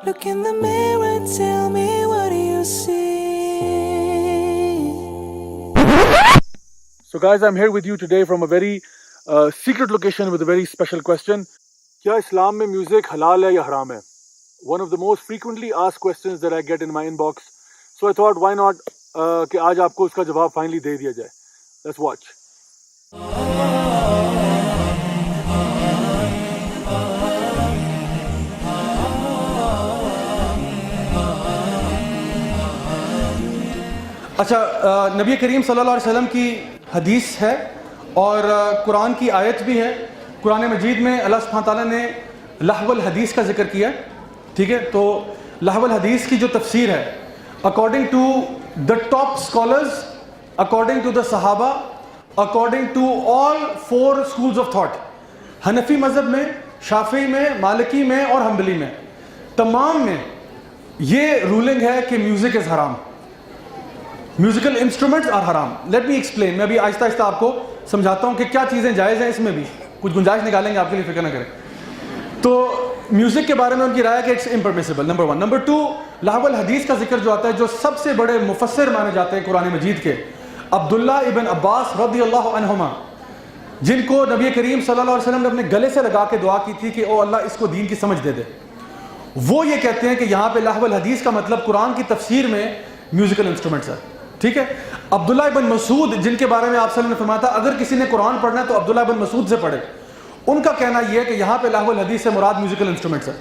Look in the mirror, tell me what do you see? So guys, I'm here with you today from a very secret location with a very special question. کیا اسلام میں music حلال ہے یا حرام ہے؟ One of the most frequently asked questions that I get in my inbox. So I thought why not کہ آج آپ کو اس کا جواب فائنلی دے دیا جائے. Let's watch. اچھا، نبی کریم صلی اللہ علیہ وسلم کی حدیث ہے اور قرآن کی آیت بھی ہے. قرآن مجید میں اللہ سبحانہ تعالیٰ نے لہو الحدیث کا ذکر کیا ہے. ٹھیک ہے، تو لہو الحدیث کی جو تفسیر ہے according to the top scholars, according to the صحابہ، according to all 4 schools of thought, حنفی مذہب میں، شافعی میں، مالکی میں اور حنبلی میں، تمام میں یہ رولنگ ہے کہ میوزک از حرام. میوزیکل انسٹرومنٹس آر حرام. Let me explain. میں ابھی آہستہ آہستہ آپ کو سمجھاتا ہوں کہ کیا چیزیں جائز ہیں. اس میں بھی کچھ گنجائش نکالیں گے آپ کے لیے، فکر نہ کریں. تو میوزک کے بارے میں ان کی رائے ہے کہ اٹس امپرمیسیبل، نمبر 1. نمبر 2، لہو الحدیث کا ذکر جو آتا ہے، جو سب سے بڑے مفسر مانے جاتے ہیں قرآن مجید کے، عبداللہ ابن عباس رضی اللہ عنہما، جن کو نبی کریم صلی اللہ علیہ وسلم نے اپنے گلے سے لگا کے دعا کی تھی کہ او اللہ اس کو دین کی سمجھ دے دے، وہ یہ کہتے ہیں کہ یہاں پہ لہو الحدیث کا مطلب قرآن کی تفسیر میں میوزیکل انسٹرومنٹس ہے. ٹھیک ہے. عبداللہ ابن مسعود، جن کے بارے میں آپ صلی اللہ علیہ وسلم نے فرمایا تھا اگر کسی نے قرآن پڑھنا ہے تو عبداللہ ابن مسعود سے پڑھے، ان کا کہنا یہ ہے کہ یہاں پہ لہو الحدیث سے مراد میوزیکل انسٹرومنٹس ہے.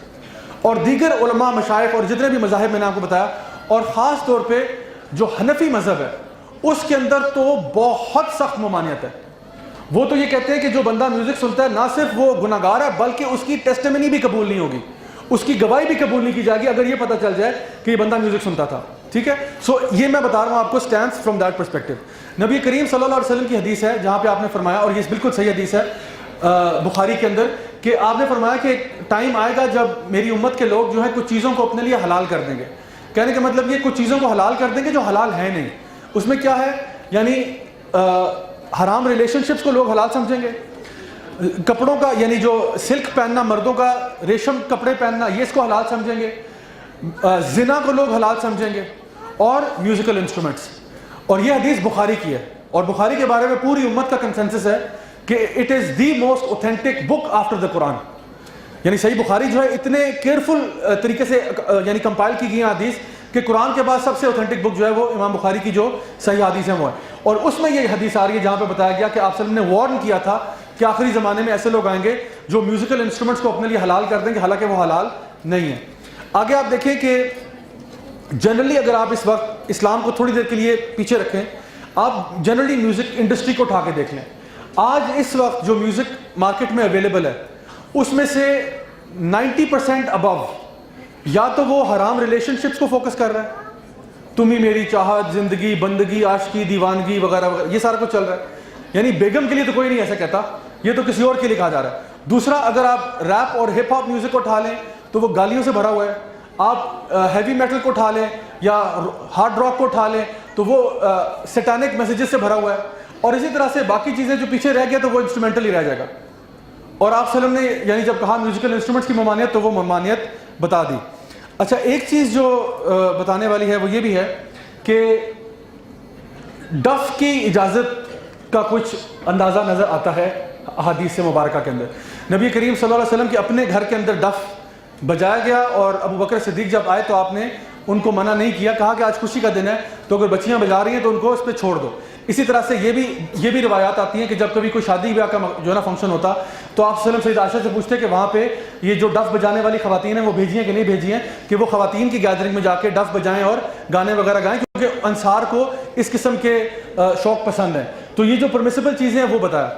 اور دیگر علماء، مشائخ اور جتنے بھی مذاہب میں نے آپ کو بتایا، اور خاص طور پہ جو حنفی مذہب ہے اس کے اندر تو بہت سخت ممانعت ہے. وہ تو یہ کہتے ہیں کہ جو بندہ میوزک سنتا ہے نہ صرف وہ گناہ گار ہے بلکہ اس کی ٹیسٹیمنی بھی قبول نہیں ہوگی، اس کی گواہی بھی قبول نہیں کی جائے گی اگر یہ پتہ چل جائے کہ یہ بندہ میوزک سنتا تھا. ٹھیک ہے. سو یہ میں بتا رہا ہوں آپ کو اسٹینڈس فرام دیٹ پرسپیکٹو. نبی کریم صلی اللہ علیہ وسلم کی حدیث ہے جہاں پہ آپ نے فرمایا، اور یہ بالکل صحیح حدیث ہے بخاری کے اندر، کہ آپ نے فرمایا کہ ایک ٹائم آئے گا جب میری امت کے لوگ جو ہے کچھ چیزوں کو اپنے لیے حلال کر دیں گے. کہنے کا مطلب یہ کچھ چیزوں کو حلال کر دیں گے جو حلال ہیں نہیں. اس میں کیا ہے؟ یعنی حرام ریلیشن شپس کو لوگ حلال سمجھیں گے، کپڑوں کا یعنی جو سلک پہننا، مردوں کا ریشم کپڑے پہننا، یہ اس کو حلال سمجھیں گے، زنا کو لوگ حلال سمجھیں گے، اور میوزیکل انسٹرومنٹس. اور یہ حدیث بخاری کی ہے، اور بخاری کے بارے میں پوری امت کا کنسنسس ہے کہ it is the most authentic book after the قرآن. یعنی صحیح بخاری جو ہے اتنے کیئرفل طریقے سے یعنی کمپائل کی گئی حدیث کہ قرآن کے بعد سب سے اوتھینٹک بک جو ہے وہ امام بخاری کی جو صحیح حدیث ہے وہ ہے. اور اس میں یہ حدیث آ رہی ہے جہاں پہ بتایا گیا کہ آپ صلی اللہ علیہ وسلم نے وارن کیا تھا کہ آخری زمانے میں ایسے لوگ آئیں گے جو میوزیکل انسٹرومنٹس کو اپنے لیے حلال کر دیں گے، حالانکہ وہ حلال نہیں ہے. آگے آپ دیکھیں کہ جنرلی اگر آپ اس وقت اسلام کو تھوڑی دیر کے لیے پیچھے رکھیں، آپ جنرلی میوزک انڈسٹری کو اٹھا کے دیکھ لیں. آج اس وقت جو میوزک مارکیٹ میں اویلیبل ہے اس میں سے 90% ابو یا تو وہ حرام ریلیشن شپس کو فوکس کر رہا ہے، تم ہی میری چاہت، زندگی، بندگی، عاشقی، دیوانگی وغیرہ وغیرہ، یہ سارا کچھ چل رہا ہے. یعنی بیگم کے لیے تو کوئی نہیں ایسا کہتا، یہ تو کسی اور کے لیے کہا جا رہا ہے. دوسرا، اگر آپ ریپ اور ہپ ہاپ میوزک کو اٹھا لیں تو وہ گالیوں سے بھرا ہوا ہے. آپ ہیوی میٹل کو اٹھا لیں یا ہارڈ راک کو اٹھا لیں تو وہ سیٹانک میسیجز سے بھرا ہوا ہے. اور اسی طرح سے باقی چیزیں جو پیچھے رہ گیا تو وہ انسٹرومنٹل ہی رہ جائے گا. اور آپ صلی اللہ علیہ وسلم نے یعنی جب کہا میوزیکل انسٹرومنٹس کی ممانعت تو وہ ممانعت بتا دی. اچھا، ایک چیز جو بتانے والی ہے وہ یہ بھی ہے کہ ڈف کی اجازت کا کچھ اندازہ نظر آتا ہے احادیث مبارکہ کے اندر. نبی کریم صلی اللہ علیہ وسلم کے اپنے گھر کے اندر ڈف بجایا گیا اور ابو بکر صدیق جب آئے تو آپ نے ان کو منع نہیں کیا، کہا کہ آج خوشی کا دن ہے تو اگر بچیاں بجا رہی ہیں تو ان کو اس پہ چھوڑ دو. اسی طرح سے یہ بھی روایات آتی ہیں کہ جب کبھی کوئی شادی بیاہ کا جو ہے نا فنکشن ہوتا تو آپ صلی اللہ علیہ وسلم سید عائشہ سے پوچھتے کہ وہاں پہ یہ جو ڈف بجانے والی خواتین ہیں وہ بھیجی ہیں کہ نہیں بھیجی ہیں، کہ وہ خواتین کی گیدرنگ میں جا کے ڈف بجائیں اور گانے وغیرہ گائیں، کیونکہ انصار کو اس قسم کے شوق پسند ہیں. تو یہ جو پرمیسیبل چیزیں ہیں وہ بتایا.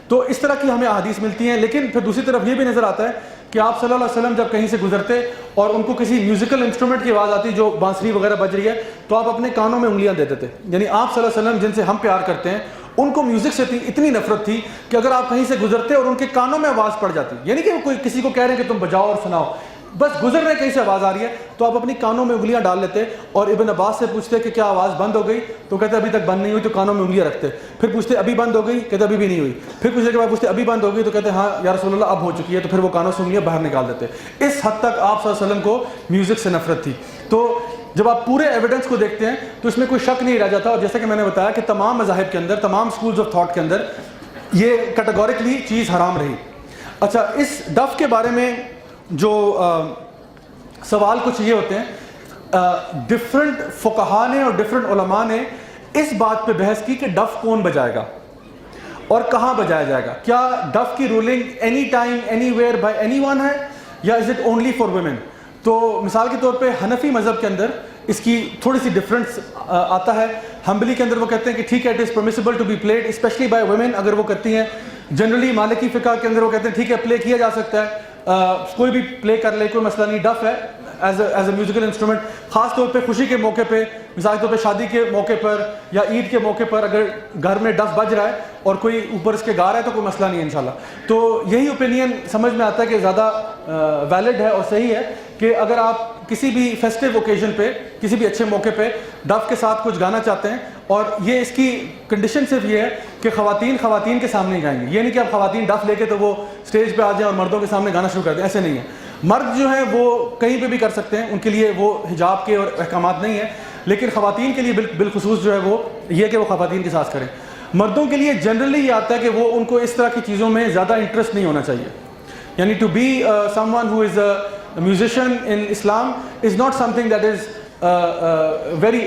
تو اس طرح کی ہمیں احادیث ملتی ہیں. لیکن پھر دوسری طرف یہ بھی نظر آتا ہے کہ آپ صلی اللہ علیہ وسلم جب کہیں سے گزرتے اور ان کو کسی میوزیکل انسٹرومنٹ کی آواز آتی جو بانسری وغیرہ بج رہی ہے تو آپ اپنے کانوں میں انگلیاں دیتے تھے. یعنی آپ صلی اللہ علیہ وسلم جن سے ہم پیار کرتے ہیں ان کو میوزک سے اتنی نفرت تھی کہ اگر آپ کہیں سے گزرتے اور ان کے کانوں میں آواز پڑ جاتی، یعنی کہ کوئی کسی کو کہہ رہے ہیں کہ تم بجاؤ اور سناؤ، بس گزرنے کہیں سے آواز آ رہی ہے تو آپ اپنی کانوں میں انگلیاں ڈال لیتے اور ابن عباس سے پوچھتے کہ کیا آواز بند ہو گئی؟ تو کہتے ابھی تک بند نہیں ہوئی، تو کانوں میں انگلیاں رکھتے. پھر پوچھتے ابھی بند ہو گئی؟ کہتے ابھی بھی نہیں ہوئی. پھر کچھ دیر کے بعد پوچھتے ابھی بند ہو گئی؟ تو کہتے ہاں یا رسول اللہ اب ہو چکی ہے. تو پھر وہ کانوں سے انگلیاں باہر نکال دیتے. اس حد تک آپ صلی اللہ علیہ وسلم کو میوزک سے نفرت تھی. تو جب آپ پورے ایویڈنس کو دیکھتے ہیں تو اس میں کوئی شک نہیں رہ جاتا. اور جیسا کہ میں نے بتایا کہ تمام مذاہب کے اندر، تمام سکولز آف تھاٹ کے اندر یہ کیٹیگوریکلی چیز حرام رہی. اچھا، اس ڈف کے بارے میں جو سوال کچھ یہ ہوتے ہیں، ڈفرنٹ فقہا نے اور ڈفرنٹ علماء نے اس بات پہ بحث کی کہ ڈف کون بجائے گا اور کہاں بجایا جائے گا. کیا ڈف کی رولنگ any time anywhere by anyone اینی ون ہے یا is it only for women? تو مثال کے طور پہ حنفی مذہب کے اندر اس کی تھوڑی سی ڈفرینس آتا ہے. حنبلی کے اندر وہ کہتے ہیں کہ ٹھیک ہے it is permissible to be played especially by women اگر وہ کرتی ہیں. جنرلی مالکی فقہ کے اندر وہ کہتے ہیں ٹھیک ہے پلے کیا جا سکتا ہے، کوئی بھی پلے کر لے، کوئی مسئلہ نہیں. ڈف ہے ایز اے میوزیکل انسٹرومنٹ، خاص طور پہ خوشی کے موقع پہ، مثال کے طور پہ شادی کے موقع پر یا عید کے موقع پر اگر گھر میں ڈف بج رہا ہے اور کوئی اوپر اس کے گا رہا ہے تو کوئی مسئلہ نہیں ہے انشاءاللہ. تو یہی اوپینین سمجھ میں آتا ہے کہ زیادہ ویلڈ ہے اور صحیح ہے کہ اگر آپ کسی بھی فیسٹیو اوکیزن پہ، کسی بھی اچھے موقع پہ ڈف کے ساتھ کچھ گانا چاہتے ہیں، اور یہ اس کی کنڈیشن صرف یہ ہے کہ خواتین کے سامنے گائیں گے. یہ نہیں کہ آپ خواتین ڈف لے کے تو وہ سٹیج پہ آ جائیں اور مردوں کے سامنے گانا شروع کر دیں، ایسے نہیں ہے. مرد جو ہیں وہ کہیں پہ بھی کر سکتے ہیں، ان کے لیے وہ حجاب کے اور احکامات نہیں ہیں، لیکن خواتین کے لیے بالخصوص جو ہے وہ یہ کہ وہ خواتین کے ساتھ کریں. مردوں کے لیے جنرلی یہ آتا ہے کہ وہ ان کو اس طرح کی چیزوں میں زیادہ انٹرسٹ نہیں ہونا چاہیے. یعنی to be someone who is a musician in Islam is not something that is very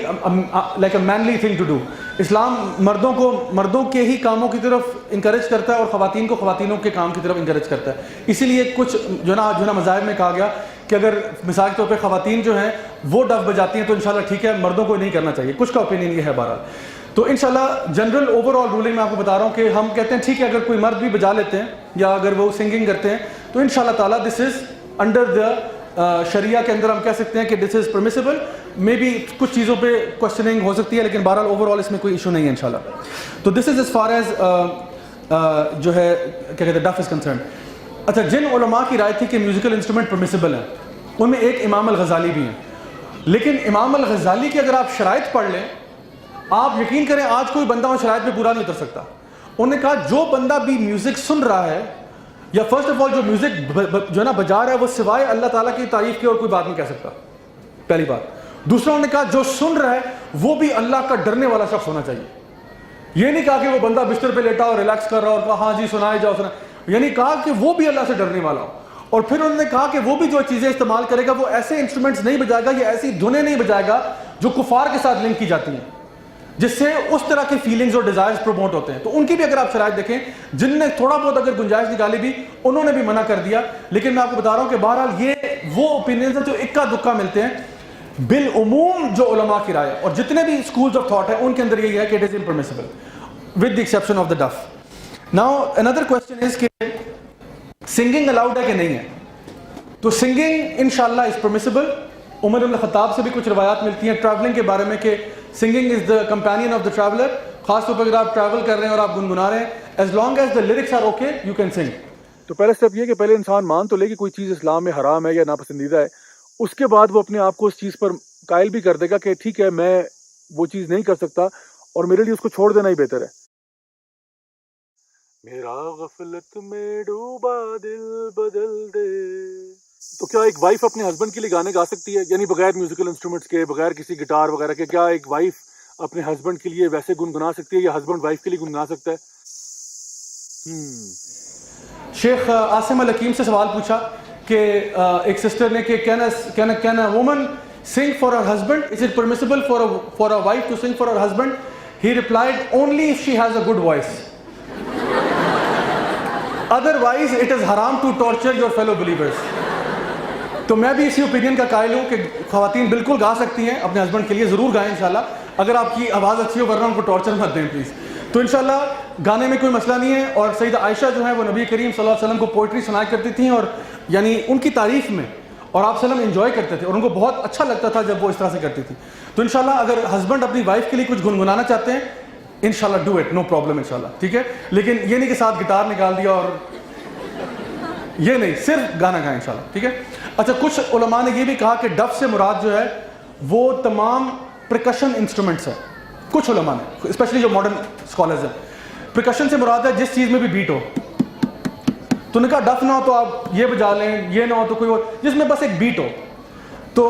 like a manly thing to do. اسلام مردوں کے ہی کاموں کی طرف انکریج کرتا ہے اور خواتین کو خواتینوں کے کام کی طرف انکریج کرتا ہے. اسی لیے کچھ جو نا مذاہب میں کہا گیا کہ اگر مثال کے طور پہ خواتین جو ہیں وہ ڈف بجاتی ہیں تو انشاءاللہ ٹھیک ہے، مردوں کو نہیں کرنا چاہیے. کچھ کا اوپینین یہ ہے بہرحال. تو انشاءاللہ جنرل اوور آل رولنگ میں آپ کو بتا رہا ہوں کہ ہم کہتے ہیں ٹھیک ہے اگر کوئی مرد بھی بجا لیتے ہیں یا اگر وہ سنگنگ کرتے ہیں تو انشاءاللہ تعالیٰ دس از انڈر دا شریعہ کے اندر ہم کہہ سکتے ہیں کہ دس از پرمیسیبل. مے بی کچھ چیزوں پہ کوشچننگ ہو سکتی ہے لیکن بہرحال اوور آل اس میں کوئی ایشو نہیں ہے انشاءاللہ. تو دس از ایز فار ایز جو ہے کیا کہتے ہیں ڈف از کنسرنڈ. اچھا، جن علماء کی رائے تھی کہ میوزیکل انسٹرومنٹ پرمیسیبل ہے ان میں ایک امام الغزالی بھی ہیں. لیکن امام الغزالی کی اگر آپ شرائط پڑھ لیں، آپ یقین کریں آج کوئی بندہ ان شرائط پہ پورا نہیں اتر سکتا. انہوں نے کہا جو بندہ بھی میوزک سن رہا ہے یا فرسٹ آف آل جو میوزک جو ہے نا بجا رہا ہے وہ سوائے اللہ تعالیٰ کی تعریف کی اور کوئی بات نہیں کہہ سکتا، پہلی بات. دوسرا انہوں نے کہا جو سن رہا ہے وہ بھی اللہ کا ڈرنے والا شخص ہونا چاہیے. یہ نہیں کہا کہ وہ بندہ بستر پہ لیٹا اور ریلیکس کر رہا اور کہا ہاں جی سنائے جاؤ یعنی کہا کہ وہ بھی اللہ سے ڈرنے والا ہو. اور پھر انہوں نے کہا کہ وہ بھی جو چیزیں استعمال کرے گا وہ ایسے انسٹرومنٹس نہیں بجائے گا یا ایسی دھنیں نہیں بجائے گا جو کفار کے ساتھ لنک کی جاتی ہیں، جس سے اس طرح کی فیلنگز اور ڈیزائرز پروموٹ ہوتے ہیں. تو ان کی بھی اگر آپ شرائط دیکھیں، جن نے تھوڑا بہت اگر گنجائش نکالی بھی انہوں نے بھی منع کر دیا. لیکن میں آپ کو بتا رہا ہوں کہ بہرحال یہ وہ اوپینینز ہیں جو اکا دکا ملتے ہیں. بالعموم جو علماء کی رائے اور جتنے بھی اسکولز آف تھاٹ ہیں ان کے اندر یہی ہے کہ it is impermissible with the exception of the ڈف. ناؤ اندر کوسچن از کہ سنگنگ الاؤڈ ہے کہ نہیں ہے. تو سنگنگ انشاءاللہ از پرمیسیبل. عمر بن الخطاب سے بھی کچھ روایات ملتی ہیں ٹریولنگ کے بارے میں کہ singing is the companion of the traveller. خاص طور پر اگر آپ ٹریول کر رہے ہیں اور آپ گنگنا رہے ہیں، as long as the lyrics are okay you can sing. تو پہلا اسٹیپ یہ کہ پہلے انسان مان تو لے کہ کوئی چیز اسلام میں حرام ہے یا ناپسندیدہ ہے، اس کے بعد وہ اپنے آپ کو اس چیز پر قائل بھی کر دے گا کہ ٹھیک ہے میں وہ چیز نہیں کر سکتا اور میرے لیے اس کو چھوڑ دینا ہی بہتر ہے. میرا غفلت میں ڈوبا دل بدل دے. تو کیا ایک وائف اپنے ہسبینڈ کے لیے گانے گا سکتی ہے، یعنی بغیر میوزیکل انسٹرومنٹس کے، بغیر کسی گٹار وغیرہ کے؟ کیا ایک وائف اپنے ہسبینڈ کے لیے ویسے گنگنا سکتی ہے یا ہسبینڈ وائف کے لیے گنگنا سکتا ہے؟ شیخ عاصم الحکیم سے سوال پوچھا کہ ایک سسٹر نے کہ can a woman sing for her husband? Is it permissible for a wife to sing for her husband? He replied only if she has a good voice. Otherwise it is حرام to torture your fellow believers. تو میں بھی اسی opinion کا قائل ہوں کہ خواتین بالکل گا سکتی ہیں اپنے ہسبینڈ کے لیے، ضرور گائیں انشاءاللہ اگر آپ کی آواز اچھی ہو، ورنہ ان کو ٹارچر مت دیں پلیز. تو انشاءاللہ گانے میں کوئی مسئلہ نہیں ہے. اور سیدہ عائشہ جو ہیں وہ نبی کریم صلی اللہ علیہ وسلم کو پوئٹری سنایا کرتی تھیں اور یعنی ان کی تعریف میں، اور آپ صلی اللہ علیہ وسلم انجوائے کرتے تھے اور ان کو بہت اچھا لگتا تھا جب وہ اس طرح سے کرتی تھی. تو انشاءاللہ اگر ہسبینڈ اپنی وائف کے لیے کچھ گنگنانا چاہتے ہیں انشاءاللہ ڈو اٹ، نو پرابلم انشاءاللہ، ٹھیک ہے. لیکن یہ نہیں کہ ساتھ گٹار نکال دیا اور یہ نہیں، صرف گانا گائیں انشاءاللہ، ٹھیک ہے. اچھا کچھ علماء نے یہ بھی کہا کہ ڈف سے مراد جو ہے وہ تمام پرکشن انسٹرومنٹس ہیں. کچھ علماء نے اسپیشلی جو ماڈرن اسکالرز ہیں, پرکشن سے مراد ہے جس چیز میں بھی بیٹ ہو. تو نے کہا ڈف نہ ہو تو آپ یہ بجا لیں, یہ نہ ہو تو کوئی اور جس میں بس ایک بیٹ ہو. تو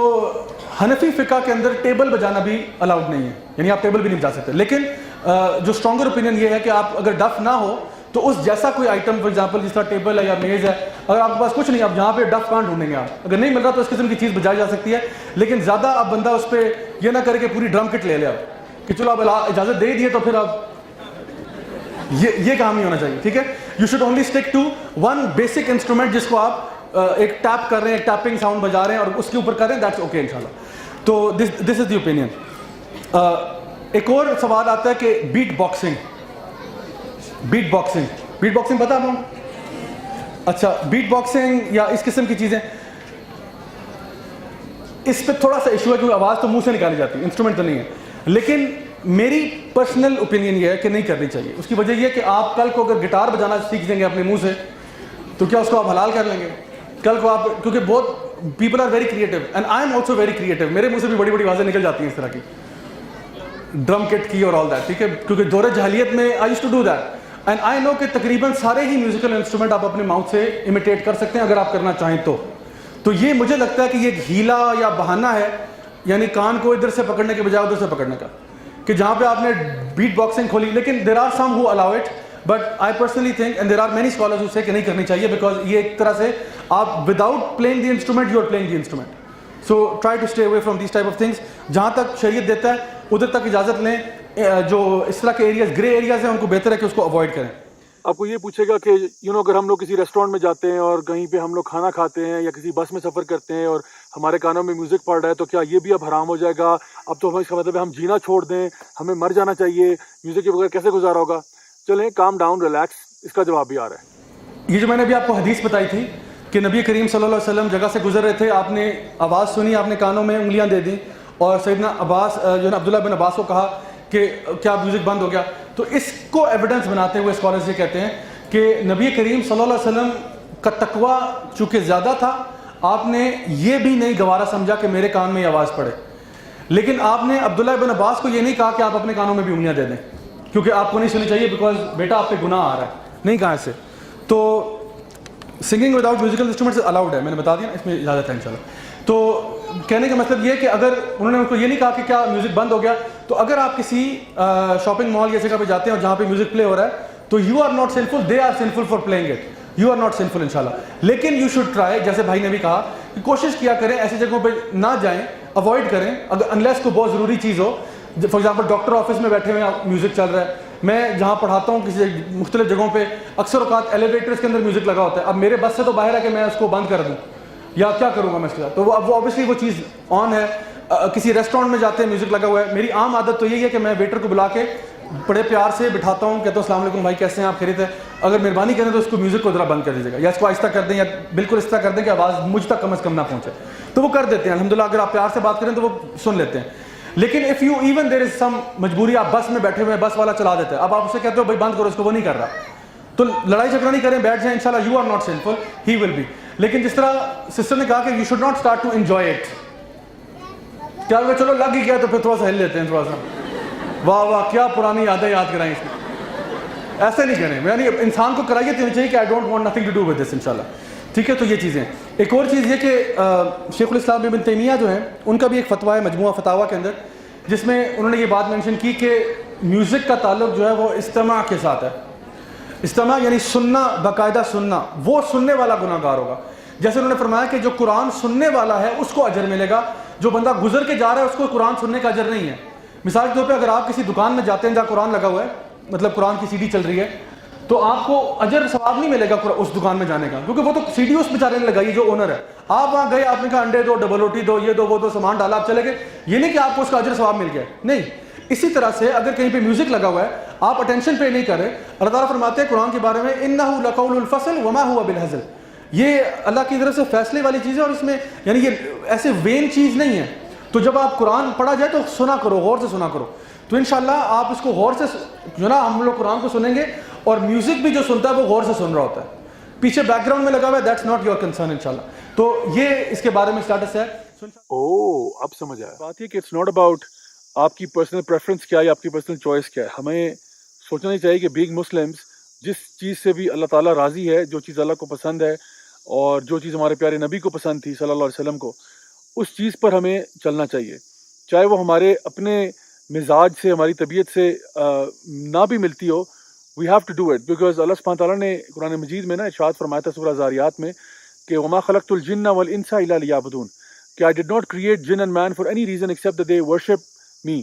حنفی فقہ کے اندر ٹیبل بجانا بھی الاؤڈ نہیں ہے, یعنی آپ ٹیبل بھی نہیں بجا سکتے. لیکن جو اسٹرانگر اوپینین یہ ہے کہ آپ اگر ڈف نہ ہو تو اس جیسا کوئی آئٹم فار ایگزامپل جس طرح ٹیبل ہے یا میز ہے, اگر آپ کے پاس کچھ نہیں, آپ جہاں پہ ڈف کہاں ڈھونڈیں گے, آپ اگر نہیں مل رہا تو اس قسم کی چیز بجائی جا سکتی ہے. لیکن زیادہ آپ بندہ اس پہ یہ نہ کرے کہ پوری ڈرم کٹ لے لے آپ کہ چلو آپ اجازت دے دیے تو پھر آپ یہ کام نہیں ہونا چاہیے. ٹھیک ہے, you should only stick to one basic instrument جس کو آپ ایک ٹیپ کر رہے ہیں, ایک ٹیپنگ ساؤنڈ بجا رہے ہیں اور اس کے اوپر کر رہے ہیں, دیٹس اوکے انشاءاللہ. تو دس از دی اوپینین. ایک اور سوال آتا ہے کہ بیٹ باکسنگ پتہ آپ کو؟ اچھا, بیٹ باکسنگ یا اس قسم کی چیزیں, اس پہ تھوڑا سا ایشو ہے کیونکہ آواز تو منہ سے نکالی جاتی ہے, انسٹرومنٹ تو نہیں ہے. لیکن میری پرسنل اوپینین یہ ہے کہ نہیں کرنی چاہیے. اس کی وجہ یہ ہے کہ آپ کل کو اگر گٹار بجانا سیکھ دیں گے اپنے منہ سے تو کیا اس کو آپ حلال کر لیں گے کل کو آپ؟ کیونکہ بہت people are very creative and I am also very creative. میرے منہ سے بھی بڑی بڑی آوازیں نکل جاتی ہیں اس طرح کی, ڈرم کٹ کی اور آل دیٹ. ٹھیک ہے, کیونکہ دور جاہلیت میں I used to do that and I know کہ تقریباً سارے ہی میوزیکل انسٹرومنٹ آپ اپنے ماؤتھ سے امیٹیٹ کر سکتے ہیں اگر آپ کرنا چاہیں تو. تو یہ مجھے لگتا ہے کہ یہ ایک ہیلا یا بہانہ ہے, یعنی کان کو ادھر سے پکڑنے کے بجائے ادھر سے پکڑنے کا, کہ جہاں پہ آپ نے بیٹ باکسنگ کھولی. لیکن there are some who allow it, but I personally think and there are many scholars who say کہ نہیں کرنی چاہیے, بیکاز یہ ایک طرح سے آپ without playing the instrument you are playing the instrument. So try to stay away from these type of things. جہاں تک شریعت دیتا ہے ادھر تک اجازت لیں. جو اس طرح کے ایریاز, گرے ایریاز ہیں, ان کو بہتر ہے کہ اس کو اوائڈ کریں. آپ کو یہ پوچھے گا کہ اگر ہم لوگ کسی ریسٹورینٹ میں جاتے ہیں اور کہیں پہ ہم لوگ کھانا کھاتے ہیں یا کسی بس میں سفر کرتے ہیں اور ہمارے کانوں میں میوزک پڑ رہا ہے تو کیا یہ بھی اب حرام ہو جائے گا؟ اب تو اس کا مطلب ہے ہم جینا چھوڑ دیں, ہمیں مر جانا چاہیے, میوزک کے بغیر کیسے گزارا ہوگا؟ چلیں کام ڈاؤن, ریلیکس, اس کا جواب بھی آ رہا ہے. یہ جو میں نے ابھی آپ کو حدیث بتائی تھی کہ نبی کریم صلی اللہ علیہ وسلم جگہ سے گزر رہے تھے, آپ نے آواز سنی, آپ نے کانوں میں انگلیاں دے دیں اور سیدنا عباس جو ہے عبداللہ بن عباس کو کہا کہ کیا میوزک بند ہو گیا. تو اس کو ایویڈنس بناتے ہوئے اسکالرز یہ کہتے ہیں کہ نبی کریم صلی اللہ علیہ وسلم کا تقوی چونکہ زیادہ تھا, آپ نے یہ بھی نہیں گوارا سمجھا کہ میرے کان میں یہ آواز پڑے. لیکن آپ نے عبداللہ بن عباس کو یہ نہیں کہا کہ آپ اپنے کانوں میں بھی انگلیاں دے دیں, کیونکہ آپ کو نہیں سننی چاہیے, بیکاز بیٹا آپ پہ گناہ آ رہا ہے, نہیں کہا ایسے. تو singing without musical instruments allowed ہے, میں نے بتا دیا, اس میں اجازت ہے انشاءاللہ. تو کہنے کا مطلب یہ کہ اگر انہوں نے ان کو یہ نہیں کہا کہ کیا میوزک بند ہو گیا, تو اگر آپ کسی شاپنگ مال یا جگہ پہ جاتے ہیں اور جہاں پہ میوزک پلے ہو رہا ہے تو you are not sinful, they are sinful for playing it, you are not sinful انشاءاللہ. لیکن یو شوڈ ٹرائی, جیسے بھائی نے بھی کہا کہ کوشش کیا کریں ایسی جگہوں پہ نہ جائیں, اوائڈ کریں اگر انلیس کوئی بہت ضروری چیز ہو. فار ایگزامپل ڈاکٹر آفس میں بیٹھے ہوئے میوزک چل رہا ہے, میں جہاں پڑھاتا ہوں کسی مختلف جگہوں پہ اکثر اوقات ایلیویٹرس کے اندر میوزک لگا ہوتا ہے. اب میرے بس سے تو باہر ہے کہ میں اس کو بند کر دوں یا کیا کروں گا میں اس کے ساتھ, تو وہ اوبیسلی وہ چیز آن ہے. کسی ریسٹورینٹ میں جاتے ہیں میوزک لگا ہوا ہے, میری عام عادت تو یہی ہے کہ میں ویٹر کو بلا کے بڑے پیار سے بٹھاتا ہوں, کہتا ہوں السلام علیکم بھائی کیسے ہیں آپ, خیریت ہے, اگر مہربانی کریں تو اس کو میوزک کو ذرا بند کر دیجیے گا, یا اس کو آہستہ کر دیں, یا بالکل اس طرح کر دیں کہ آواز مجھ تک کم از کم نہ پہنچے. تو وہ کر دیتے ہیں الحمدللہ, اگر آپ پیار سے بات کریں تو وہ سن لیتے ہیں. لیکن اف یو ایون دیر از سم مجبوری, آپ بس میں بیٹھے ہوئے ہیں, بس والا چلا دیتا ہے, اب آپ اسے کہتے ہو بھائی بند کرو اس کو, وہ نہیں کر رہا, تو لڑائی جھگڑا نہیں کریں, بیٹھ جائیں, انشاءاللہ you are not sinful, he will be. لیکن جس طرح سسٹر نے کہا کہ you should not start to enjoy it, کیا چلو لگ ہی گیا تو پھر تھوڑا سا ہل لیتے ہیں, تھوڑا سا واہ واہ کیا پرانی یادیں یاد کرائیں اس میں, ایسے نہیں کریں. یعنی انسان کو کرائیت ہونی چاہیے کہ I don't want nothing to do with this انشاءاللہ. ٹھیک ہے, تو یہ چیزیں. ایک اور چیز یہ کہ شیخ الاسلام ابن تیمیہ جو ہیں ان کا بھی ایک فتویٰ ہے مجموعہ فتاویٰ کے اندر, جس میں انہوں نے یہ بات مینشن کی کہ میوزک کا تعلق جو ہے وہ استماع کے ساتھ ہے. استماع یعنی سننا, باقاعدہ سننا, وہ سننے والا گناہ گار ہوگا. جیسے انہوں نے فرمایا کہ جو قرآن سننے والا ہے اس کو اجر ملے گا, جو بندہ گزر کے جا رہا ہے اس کو قرآن سننے کا اجر نہیں ہے. مثال کے طور پہ اگر آپ کسی دکان میں جاتے ہیں جہاں قرآن لگا ہوا ہے, مطلب قرآن کی سی ڈی چل رہی ہے, تو آپ کو اجر ثواب نہیں ملے گا اس دکان میں جانے کا, کیونکہ وہ تو سی ڈی اس بیچارے نے لگائی ہے جو اونر ہے. آپ وہاں گئے, آپ نے کہا انڈے دو, ڈبل روٹی دو, یہ دو, وہ دو, سامان ڈالا, آپ چلے گئے, یہ نہیں کہ آپ کو اس کا اجر ثواب مل گیا, نہیں. اسی طرح سے اگر کہیں پہ میوزک لگا ہوا ہے, آپ اٹینشن پے نہیں کریں, اللہ تعالیٰ فرماتے ہیں قرآن کے بارے میں انہ لقول الفصل وما هو بالهزل, یہ اللہ کی طرف سے فیصلے والی چیز ہے, اور اس میں یعنی یہ ایسے وین چیز نہیں ہے. تو جب آپ قرآن پڑھا جائے تو سنا کرو, غور سے سنا کرو, تو انشاءاللہ آپ اس کو غور سے جو نا, ہم لوگ قرآن کو سنیں گے اور میوزک بھی جو سنتا ہے وہ غور سے سن رہا ہوتا ہے. پیچھے بیک گراؤنڈ میں لگا ہوا ہے, دیٹس ناٹ یور کنسرن انشاءاللہ. تو یہ اس کے بارے میں اسٹیٹس ہے. اب سمجھ آیا. بات یہ کہ اٹس ناٹ اباؤٹ آپ کی پرسنل پریفرنس کیا ہے یا آپ کی پرسنل چوائس کیا ہے. ہمیں سوچنا ہی چاہیے کہ بینگ مسلمس جس چیز سے بھی اللہ تعالیٰ راضی ہے, جو چیز اللہ کو پسند ہے اور جو چیز ہمارے پیارے نبی کو پسند تھی صلی اللہ علیہ وسلم کو, اس چیز پر ہمیں چلنا چاہیے, چاہے وہ ہمارے اپنے مزاج سے, ہماری طبیعت سے نہ بھی ملتی ہو. We have to do it because اللہ سبحانہ تعالیٰ نے قرآن مجید میں نا ارشاد فرمایا تھا سورہ ذاریات میں کہ وما خلقت الجن والانس الا لیعبدون, کہ I did not create jinn and man for any reason except that they worship me.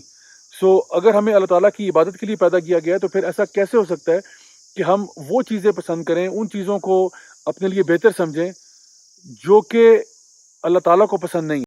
So اگر ہمیں اللہ تعالیٰ کی عبادت کے لیے پیدا کیا گیا ہے تو پھر ایسا کیسے ہو سکتا ہے کہ ہم وہ چیزیں پسند کریں, ان چیزوں کو اپنے لیے بہتر سمجھیں جو کہ اللہ تعالیٰ کو پسند نہیں.